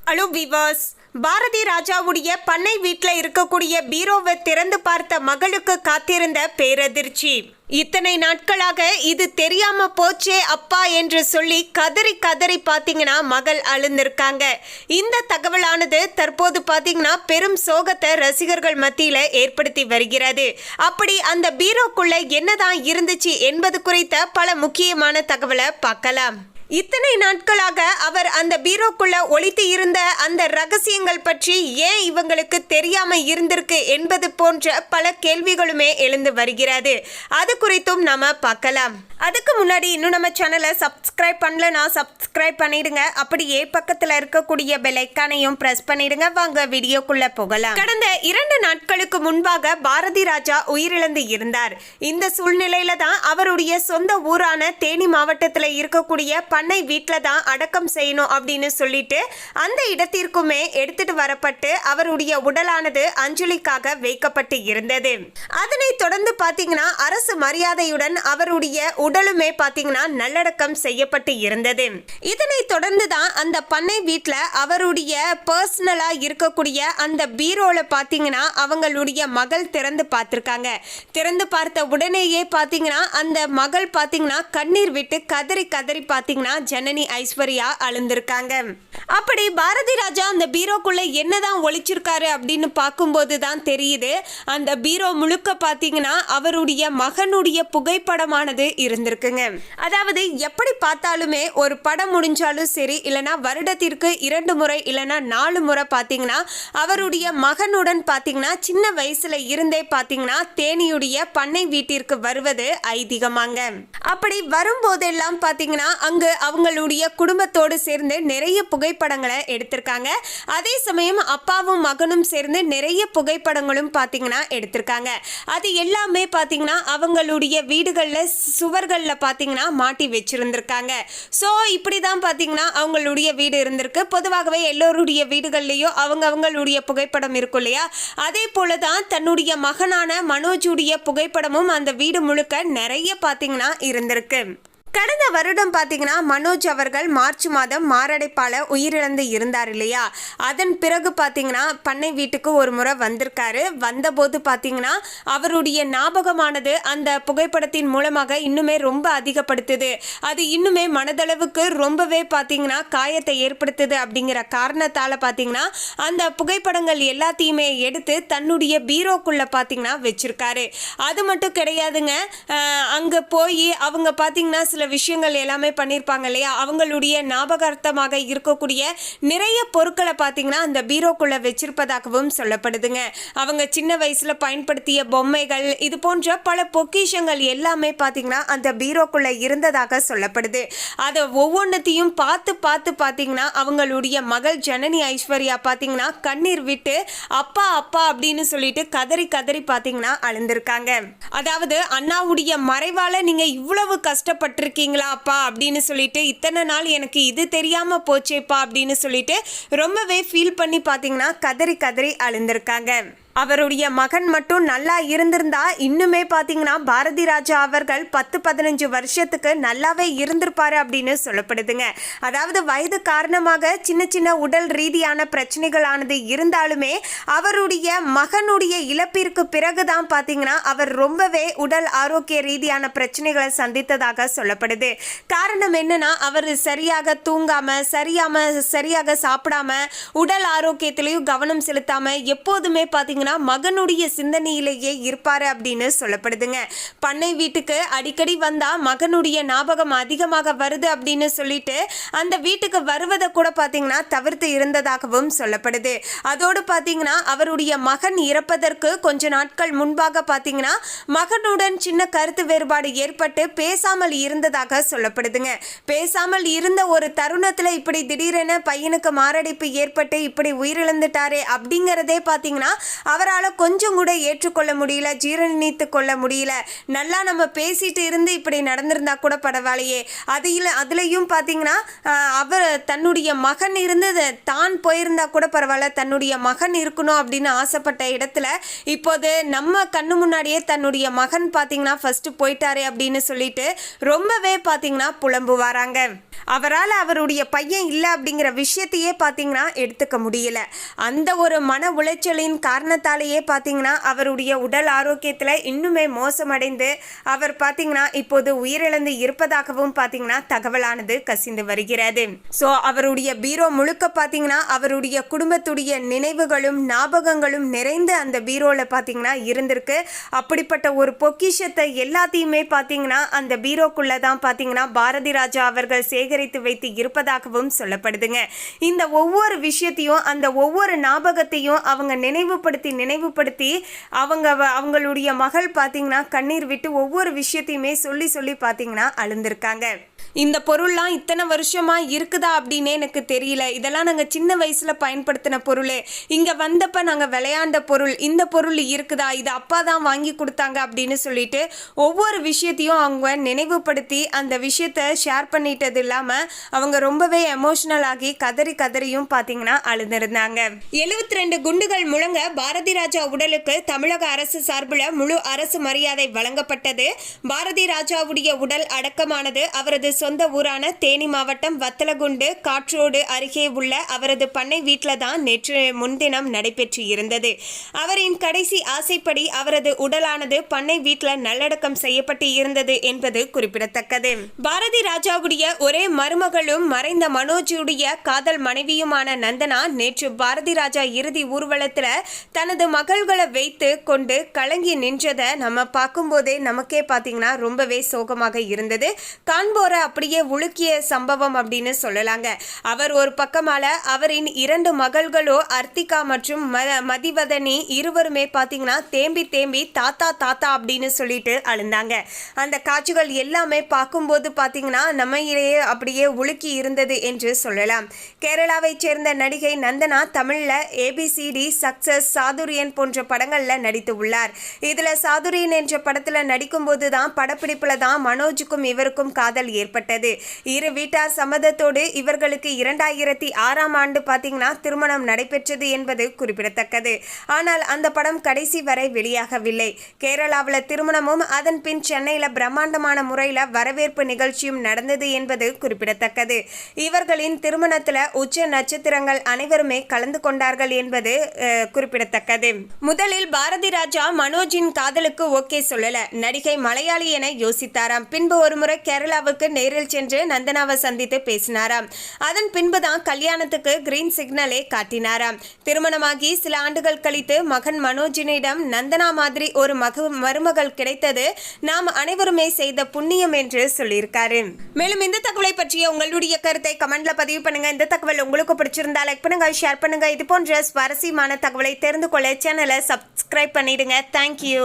Hello viewers, Bharathi ராஜாவுடைய பண்ணை வீட்டில் இருக்கக்கூடிய பீரோவை திறந்து பார்த்த மகளுக்கு காத்திருந்த பேரதிர்ச்சி. இத்தனை நாட்களாக இது தெரியாம போச்சே அப்பா என்று சொல்லி கதறி கதறி பார்த்தீங்கன்னா மகள் அழுந்திருக்காங்க. இந்த தகவலானது தற்போது பார்த்தீங்கன்னா பெரும் சோகத்தை ரசிகர்கள் மத்தியில் ஏற்படுத்தி வருகிறது. அப்படி அந்த பீரோக்குள்ள என்னதான் இருந்துச்சு என்பது குறித்த பல முக்கியமான தகவலை பார்க்கலாம். இத்தனை நாட்களாக அவர் அந்த பீரோக்குள்ள ஒளித்து இருந்த அந்த ரகசியங்கள் பற்றி ஏன் இவங்களுக்கு தெரியாம இருந்திருக்கு என்பது போன்ற பல கேள்விகளுமே எழுந்து வருகிறது. அது குறித்தும் நாம பார்க்கலாம். அதுக்கு முன்னாடி இன்னும் நம்ம சேனலை சப்ஸ்கிரைப் பண்ணலனா சப்ஸ்கிரைப் பண்ணிடுங்க. அப்படியே பக்கத்தில் இருக்கக்கூடிய பெல் ஐக்கானையும் பிரஸ் பண்ணிடுங்க. வாங்க வீடியோக்குள்ள போகலாம். கடந்த 2 நாட்களுக்கு முன்பாக பாரதி ராஜா உயிரிழந்து இருந்தார். இந்த சூழ்நிலையில தான் அவருடைய சொந்த ஊரான தேனி மாவட்டத்தில் இருக்கக்கூடிய பண்ணை வீட்டில் தான் அடக்கம் செய்யணும் அப்படின்னு சொல்லிட்டு அந்த இடத்திற்குமே எடுத்துட்டு வரப்பட்டு அவருடைய உடலானது அஞ்சலிக்காக வைக்கப்பட்டு இருந்தது. அதனை தொடர்ந்து பார்த்தீங்கன்னா அரசு மரியாதையுடன் அவருடைய உடலுமே பார்த்தீங்கன்னா நல்லடக்கம் செய்யப்பட்டு இருந்தது. இதனை தொடர்ந்து தான் அந்த பண்ணை வீட்டில் அவருடைய பர்சனலா இருக்கக்கூடிய அந்த பீரோல பார்த்தீங்கன்னா அவங்களுடைய மகள் திறந்து பார்த்திருக்காங்க. திறந்து பார்த்த உடனேயே பார்த்தீங்கன்னா அந்த மகள் பார்த்தீங்கன்னா கண்ணீர் விட்டு கதறி கதறி பார்த்தீங்கன்னா ஜனனி ஐஸ்வர்யா அழுந்திருக்காங்க. அப்படி பாரதி ராஜா அந்த பீரோக்குள்ள என்னதான் ஒளிச்சிருக்காரு அப்படின்னு பார்க்கும்போது தான் தெரியுது, அந்த பீரோ முழுக்க பார்த்தீங்கன்னா அவருடைய மகனுடைய புகைப்படமானது இருந்திருக்குங்க. அதாவது எப்படி பார்த்தாலுமே ஒரு படம் முடிஞ்சாலும் சரி, இல்லைனா வருடத்திற்கு 2 முறை இல்லைனா 4 முறை பார்த்தீங்கன்னா அவருடைய மகனுடன் பார்த்தீங்கன்னா சின்ன வயசுல இருந்தே பார்த்தீங்கன்னா தேனியுடைய பண்ணை வீட்டிற்கு வருவது ஐதீகமாங்க. அப்படி வரும்போதெல்லாம் பார்த்தீங்கன்னா அங்கு அவங்களுடைய குடும்பத்தோடு சேர்ந்து நிறைய புகைப்படங்களை எடுத்திருக்காங்க. அதே சமயம் அப்பாவும் மகனும் சேர்ந்து நிறைய புகைப்படங்களும் பார்த்தீங்கன்னா எடுத்திருக்காங்க. அது எல்லாமே பார்த்தீங்கன்னா அவங்களுடைய வீடுகளில் சுவர்களில் பார்த்தீங்கன்னா மாட்டி வச்சிருந்திருக்காங்க. ஸோ இப்படி தான் பார்த்தீங்கன்னா அவங்களுடைய வீடு இருந்திருக்கு. பொதுவாகவே எல்லோருடைய வீடுகள்லையும் அவங்களுடைய புகைப்படம் இருக்கும் இல்லையா, அதே போல தான் தன்னுடைய மகனான மனோஜுடைய புகைப்படமும் அந்த வீடு முழுக்க நிறைய பார்த்தீங்கன்னா இருந்திருக்கு. கடந்த வருடம் பார்த்தீங்கன்னா மனோஜ் அவர்கள் மார்ச் மாதம் மாரடைப்பால் உயிரிழந்து இருந்தார் இல்லையா, அதன் பிறகு பார்த்தீங்கன்னா பண்ணை வீட்டுக்கு ஒரு முறை வந்திருக்காரு. வந்தபோது பார்த்தீங்கன்னா அவருடைய ஞாபகமானது அந்த புகைப்படத்தின் மூலமாக இன்னுமே ரொம்ப அதிகப்படுத்துது. அது இன்னுமே மனதளவுக்கு ரொம்பவே பார்த்தீங்கன்னா காயத்தை ஏற்படுத்துது. அப்படிங்கிற காரணத்தால் பார்த்தீங்கன்னா அந்த புகைப்படங்கள் எல்லாத்தையுமே எடுத்து தன்னுடைய பீரோக்குள்ளே பார்த்தீங்கன்னா வச்சிருக்காரு. அது மட்டும் கிடையாதுங்க, அங்கே போய் அவங்க பார்த்தீங்கன்னா சில விஷயங்கள் எல்லாமே பண்ணியிருப்பாங்க இல்லையா, அவங்களுடைய ஞாபகார்த்தமாக இருக்கக்கூடிய நிறைய பொருட்களை பார்த்தீங்கன்னா அந்த பீரோக்குள்ள வச்சிருப்பதாகவும் சொல்லப்படுதுங்க. அவங்க சின்ன வயசுல பயன்படுத்திய பொம்மைகள், இது போன்ற பல பொக்கிஷங்கள் எல்லாமே பார்த்தீங்கன்னா அந்த பீரோக்குள்ள இருந்ததாக சொல்லப்படுது. அதை ஒவ்வொன்றத்தையும் பார்த்து பார்த்து பார்த்தீங்கன்னா அவங்களுடைய மகள் ஜனனி ஐஸ்வர்யா பார்த்தீங்கன்னா கண்ணீர் விட்டு அப்பா அப்பா அப்படின்னு சொல்லிட்டு கதறி கதறி பார்த்தீங்கன்னா அழுந்திருக்காங்க. அதாவது அண்ணாவுடைய மறைவால நீங்க இவ்வளவு கஷ்டப்பட்டிருக்கீங்களா அப்பா அப்படின்னு சொல்லிட்டு, இத்தனை நாள் எனக்கு இது தெரியாம போச்சேப்பா அப்படின்னு சொல்லிட்டு ரொம்பவே ஃபீல் பண்ணி பார்த்தீங்கன்னா கதறி கதறி அழுந்திருக்காங்க. அவருடைய மகன் மட்டும் நல்லா இருந்திருந்தா இன்னுமே பார்த்தீங்கன்னா பாரதி ராஜா அவர்கள் 10-15 வருஷத்துக்கு நல்லாவே இருந்திருப்பாரு அப்படின்னு சொல்லப்படுதுங்க. அதாவது வயது காரணமாக சின்ன சின்ன உடல் ரீதியான பிரச்சனைகளானது இருந்தாலுமே அவருடைய மகனுடைய இழப்பிற்கு பிறகுதான் பார்த்தீங்கன்னா அவர் ரொம்பவே உடல் ஆரோக்கிய ரீதியான பிரச்சனைகளை சந்தித்ததாக சொல்லப்படுது. காரணம் என்னன்னா அவர் சரியாக தூங்காம சரியாக சாப்பிடாம உடல் ஆரோக்கியத்திலையும் கவனம் செலுத்தாம எப்போதுமே பார்த்தீங்கன்னா மகனுடைய சிந்தனையிலேயே இருப்பாரு அப்படின்னு சொல்லப்படுதுங்க. பண்ணை வீட்டுக்கு அடிக்கடி வந்தா மகனுடைய ஞாபகம் அதிகமாக வருது அப்படின்னு சொல்லிட்டு அந்த வீட்டுக்கு வருவதை கூட பார்த்தீங்கன்னா தவிர்த்து இருந்ததாகவும் சொல்லப்படுது. அதோடு பார்த்தீங்கன்னா அவருடைய மகன் இறப்பதற்கு கொஞ்ச நாட்கள் முன்பாக பார்த்தீங்கன்னா மகனுடன் சின்ன கருத்து வேறுபாடு ஏற்பட்டு பேசாமல் இருந்ததாக சொல்லப்படுதுங்க. பேசாமல் இருந்த ஒரு தருணத்தில் இப்படி திடீரென பையனுக்கு மாரடைப்பு ஏற்பட்டு இப்படி உயிரிழந்துட்டாரே அப்படிங்கிறதே பார்த்தீங்கன்னா அவரால் கொஞ்சம் கூட ஏற்றுக்கொள்ள முடியல, ஜீரணித்து கொள்ள முடியல. நல்லா நம்ம பேசிட்டு இருந்து இப்படி நடந்திருந்தா கூட பரவாயில்லையே, அதுலேயும் பார்த்தீங்கன்னா அவர் தன்னுடைய மகன் இருந்து தான் போயிருந்தா கூட பரவாயில்ல, தன்னுடைய மகன் இருக்கணும் அப்படின்னு ஆசைப்பட்ட இடத்துல இப்போது நம்ம கண்ணு முன்னாடியே தன்னுடைய மகன் பார்த்தீங்கன்னா ஃபர்ஸ்ட் போயிட்டாரே அப்படின்னு சொல்லிட்டு ரொம்பவே பார்த்தீங்கன்னா புலம்புவாராங்க. அவரால் அவருடைய பையன் இல்லை அப்படிங்கிற விஷயத்தையே பார்த்தீங்கன்னா எடுத்துக்க முடியல. அந்த ஒரு மன உளைச்சலின் காரணத்தாலேயே பார்த்தீங்கன்னா அவருடைய உடல் ஆரோக்கியத்தில் இன்னுமே மோசமடைந்து அவர் பார்த்தீங்கன்னா இப்போது உயிரிழந்து இருப்பதாகவும் பார்த்தீங்கன்னா தகவலானது கசிந்து வருகிறது. ஸோ அவருடைய பீரோ முழுக்க பார்த்தீங்கன்னா அவருடைய குடும்பத்துடைய நினைவுகளும் ஞாபகங்களும் நிறைந்து அந்த பீரோவில் பார்த்தீங்கன்னா இருந்திருக்கு. அப்படிப்பட்ட ஒரு பொக்கிஷத்தை எல்லாத்தையுமே பார்த்தீங்கன்னா அந்த பீரோக்குள்ளே தான் பார்த்தீங்கன்னா பாரதி ராஜா அவர்கள் சேகரித்து வைத்து இருப்பதாகவும் சொல்லப்படுதுங்க. இந்த ஒவ்வொரு விஷயத்தையும் அந்த ஒவ்வொரு ஞாபகத்தையும் அவங்க நினைவுபடுத்தி அவங்களுடைய மகள் பார்த்தீங்கன்னா கண்ணீர் விட்டு ஒவ்வொரு விஷயத்தையுமே சொல்லி பார்த்தீங்கன்னா அழுந்திருக்காங்க. இந்த பொருள்லாம் இத்தனை வருஷமா இருக்குதா அப்படின்னு எனக்கு தெரியல, இதெல்லாம் நாங்கள் சின்ன வயசுல பயன்படுத்தின பொருள், இங்க வந்தப்ப நாங்கள் விளையாண்ட பொருள், இந்த பொருள் இருக்குதா, இது அப்பா தான் வாங்கி கொடுத்தாங்க அப்படின்னு சொல்லிட்டு ஒவ்வொரு விஷயத்தையும் அவங்க நினைவுபடுத்தி அந்த விஷயத்த ஷேர் பண்ணிட்டது இல்லாம அவங்க ரொம்பவே எமோஷனல் ஆகி கதறியும் பார்த்தீங்கன்னா அழுந்திருந்தாங்க. 72 குண்டுகள் முழங்க பாரதி ராஜா உடலுக்கு தமிழக அரசு சார்பில் முழு அரசு மரியாதை வழங்கப்பட்டது. பாரதி ராஜாவுடைய உடல் அடக்கமானது அவரது சொந்த ஊரான தேனி மாவட்டம் வத்தலகுண்டு காற்றோடு அருகே உள்ள அவரது பண்ணை வீட்டில் தான் நேற்று முன்தினம் நடைபெற்று இருந்தது. அவரின் கடைசி ஆசைப்படி அவரது உடலானது பண்ணை வீட்டில் நல்லடக்கம் செய்யப்பட்டு இருந்தது என்பது குறிப்பிடத்தக்கது. பாரதி ராஜாவுடைய ஒரே மருமகளும் மறைந்த மனோஜுடைய காதல் மனைவியுமான நந்தனா நேற்று பாரதி ராஜா இறுதி ஊர்வலத்தில் தனது மகள்களை வைத்து கொண்டு கலங்கி நின்றதை நம்ம பார்க்கும்போதே நமக்கே பார்த்தீங்கன்னா ரொம்பவே சோகமாக இருந்தது. காண்போரை அப்படியே உலுக்கிய சம்பவம் அப்படின்னு சொல்லலாங்க. அவர் ஒரு பக்கமால அவரின் 2 மகள்களோ அர்த்திகா மற்றும் மதிவதனி இருவருமே பார்த்தீங்கன்னா தேம்பி தாத்தா அப்படின்னு சொல்லிட்டு அழுந்தாங்க. அந்த காட்சிகள் எல்லாமே பார்க்கும்போது பார்த்தீங்கன்னா நம்மையிலேயே அப்படியே உலுக்கி இருந்தது என்று சொல்லலாம். கேரளாவை சேர்ந்த நடிகை நந்தனா தமிழில் ABCD, சக்சஸ், சாதுரியன் போன்ற படங்களில் நடித்து உள்ளார். இதில் சாதுரியன் என்ற படத்தில் நடிக்கும்போது தான் படப்பிடிப்பில் தான் மனோஜுக்கும் இவருக்கும் காதல் ஏற்பட்டது. இரு வீட்டார் சம்மதத்தோடு இவர்களுக்கு 2006ஆம் ஆண்டு பார்த்தீங்கன்னா திருமணம் நடைபெற்றது என்பது குறிப்பிடத்தக்கது. ஆனால் அந்த படம் கடைசி வரை வெளியாகவில்லை. கேரளாவில் திருமணமும் அதன் பின் சென்னையில் பிரம்மாண்டமான முறையில் வரவேற்பு நிகழ்ச்சியும் நடந்தது என்பது குறிப்பிடத்தக்கது. இவர்களின் திருமணத்தில் உச்ச நட்சத்திரங்கள் அனைவருமே கலந்து கொண்டார்கள் என்பது குறிப்பிடத்தக்கது. முதலில் பாரதி ராஜா மனோஜின் காதலுக்கு ஓகே சொல்லல, நடிகை மலையாளி என யோசித்தாராம். பின்பு ஒருமுறை கேரளாவுக்கு நேரில் சென்று நந்தனாவை சந்தித்து பேசினாராம். அதன் பின்புதான் கல்யாணத்துக்கு கிரீன் சிக்னலை காட்டினாராம். திருமணமாகி சில ஆண்டுகள் கழித்து மகன் மனோஜினிடம் நந்தனா மாதிரி ஒரு மருமகள் கிடைத்தது நாம் அனைவருமே செய்த புண்ணியம் என்று சொல்லியிருக்காரு. மேலும் இந்த தகவலை பற்றிய உங்களுடைய கருத்தை கமெண்ட்ல பதிவு பண்ணுங்க. இந்த தகவல் உங்களுக்கு பிடிச்சிருந்தா லைக் பண்ணுங்க, ஷேர் பண்ணுங்க. இது போன்ற சுவாரஸ்யமான தகவலை தெரிந்து கொள்ள சேனலை சப்ஸ்கிரைப் பண்ணிடுங்க. தேங்க்யூ.